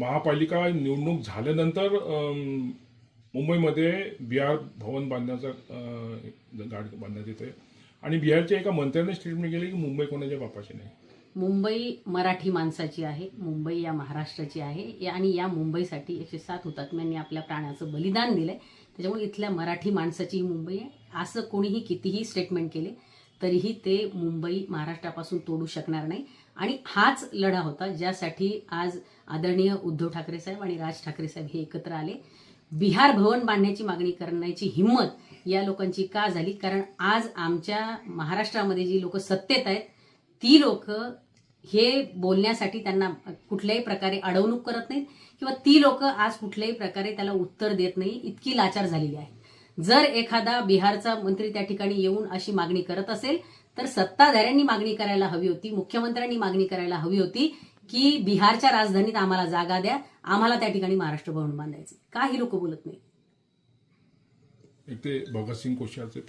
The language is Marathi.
महापालिका निवडणूक झाल्यानंतर मुंबईमध्ये बिहार भवन बांधण्याचा गाडी बांधण्यात येते आणि बिहारच्या एका मंत्र्याने स्टेटमेंट केली की मुंबई कोणाच्या बापाची नाही. मुंबई मराठी माणसाची आहे, मुंबई या महाराष्ट्राची आहे आणि या मुंबईसाठी 107 हुतात्म्यांनी आपल्या प्राणाचं बलिदान दिलंय. त्याच्यामुळे इथल्या मराठी माणसाची ही मुंबई आहे. असं कोणीही कितीही स्टेटमेंट केले तरीही ते मुंबई महाराष्ट्रापासून तोडू शकणार नाही. आणि हाच लढा होता ज्यासाठी आज आदरणीय उद्धव ठाकरे साहेब आणि राज ठाकरे साहेब हे एकत्र आले. बिहार भवन बांधण्याची मागणी करण्याची हिंमत या लोकांची का झाली? कारण आज आमच्या महाराष्ट्रामध्ये जी लोक सत्तेत आहेत ती लोक हे बोलण्यासाठी त्यांना कुठल्याही प्रकारे अडवणूक करत नाहीत किंवा ती लोक आज कुठल्याही प्रकारे त्याला उत्तर देत नाही, इतकी लाचार झालेली आहे. जर एखादा बिहारचा मंत्री त्या ठिकाणी येऊन अशी मागणी करत असेल तर सत्ताधाऱ्यांनी मागणी करायला हवी होती, मुख्यमंत्र्यांनी मागणी करायला हवी होती की बिहारच्या राजधानीत आम्हाला जागा द्या, आम्हाला त्या ठिकाणी महाराष्ट्र भवन बांधायचं. का ही लोक बोलत नाही? एक ते भगतसिंग कोश्यारीचे